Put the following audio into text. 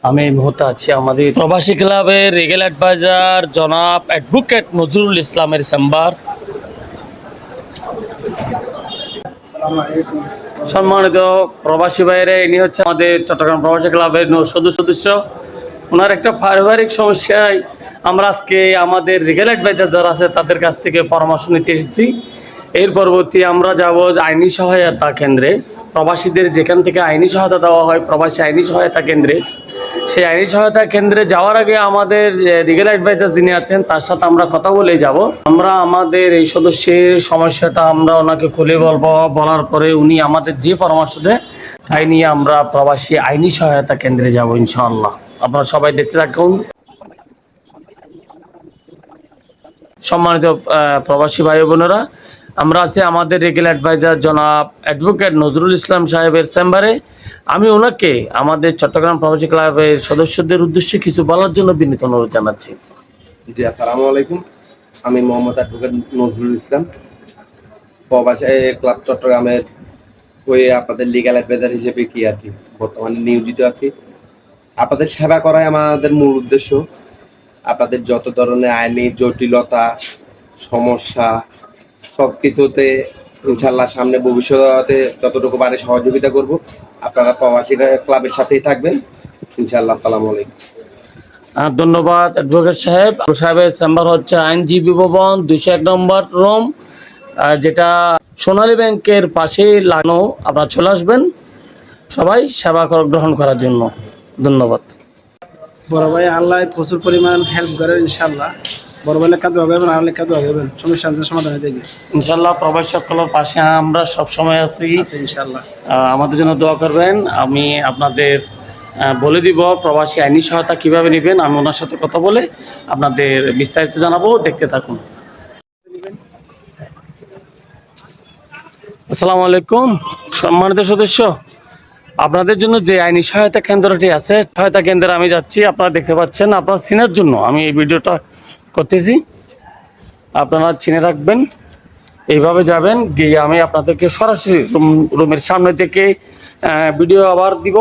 আমি এই মুহূর্তে আছি আমাদের প্রবাসী ক্লাবের রিগেল অ্যাডভাইজার জনাব অ্যাডভোকেট নজরুল ইসলামের চেম্বার। সম্মানিত প্রবাসী ভাইরা, ইনি হচ্ছে আমাদের চট্টগ্রাম প্রবাসী ক্লাবের সদস্য। ওনার একটা পারিবারিক সমস্যায় আমরা আজকে আমাদের রিগেল অ্যাডভাইজার যারা আছে তাদের কাছ থেকে পরামর্শ নিতে এসেছি। এর পরবর্তী আমরা যাব আইনি সহায়তা কেন্দ্রে, প্রবাসীদের যেখান থেকে আইনি সহায়তা দেওয়া হয় প্রবাসী আইনি সহায়তা কেন্দ্রে। সেই আইনি সহায়তা কেন্দ্রে যাওয়ার আগে আমাদের রিগেল অ্যাডভাইজার যিনি আছেন তার সাথে আমরা কথা বলে যাব। আমরা আমাদের এই সদস্যের সমস্যাটা আমরা ওনাকে খুলে বলবো, বলার পরে উনি আমাদের যে পরামর্শ দেয় তাই নিয়ে আমরা প্রবাসী আইনি সহায়তা কেন্দ্রে যাব ইনশাআল্লাহ। আপনারা সবাই দেখতে থাকুন। সম্মানিত প্রবাসী ভাই বোনেরা, আমরা আছি আমাদের রিগেল অ্যাডভাইজার জনাব অ্যাডভোকেট নজরুল ইসলাম সাহেবের চেম্বারে। আমি ওনাকে আমাদের চট্টগ্রাম প্রবাসী ক্লাবের সদস্যদের উদ্দেশ্যে কিছু বলার জন্য বিনীত অনুরোধ জানাচ্ছি। জি, আসসালামু আলাইকুম। আমি মোহাম্মদ অ্যাডভোকেট নজরুল ইসলাম, প্রবাসী ক্লাব চট্টগ্রামের হয়ে আপনাদের লিগ্যাল অ্যাডভাইজার হিসেবে কি আছি, বর্তমানে নিয়োজিত আছি। আপনাদের সেবা করাই আমাদের মূল উদ্দেশ্য। আপনাদের যত ধরনের আইনি জটিলতা সমস্যা সব কিছুতে ইনশাল্লাহ সামনে ভবিষ্যতে যতটুকু পারে সহযোগিতা করব। আপনারা প্রবাসী ক্লাবের সাথেই থাকবেন ইনশাল্লাহ। আসসালামু আলাইকুম। ধন্যবাদ অ্যাডভোকেট সাহেবের চেম্বার হচ্ছে আইনজীবী ভবন 201 নম্বর রুম, যেটা সোনালী ব্যাংকের পাশেই লাগানো। আপনারা চলে আসবেন সবাই সেবা গ্রহণ করার জন্য। ধন্যবাদ। বড় ভাই আল্লাহ প্রচুর পরিমাণ হেল্প করেন ইনশাল্লাহ। বড় ভাই লেখা দোয়া করবেন, আর লেখা দোয়া করবেন, সমস্যা সমাধান হয়ে যাবে ইনশাল্লাহ। প্রবাসী সকলের পাশে আমরা সব সময় আছি ইনশাল্লাহ। আমাদের জন্য দোয়া করবেন। আমি আপনাদের বলে দিব প্রবাসী আইনি সহায়তা কিভাবে নেবেন। আমি ওনার সাথে কথা বলে আপনাদের বিস্তারিত জানাবো, দেখতে থাকুন। আসসালামু আলাইকুম সম্মানিত সদস্য, আপনাদের জন্য যে আইনি সহায়তা কেন্দ্রটি আছে, সহায়তা কেন্দ্রে আমি যাচ্ছি। আপনারা দেখতে পাচ্ছেন, আপনারা চিনার জন্য আমি এই ভিডিওটা করতেছি। আপনারা চিনে রাখবেন, এইভাবে যাবেন, গিয়ে আমি আপনাদেরকে সরাসরি রুমের সামনে থেকে ভিডিও আবার দিব।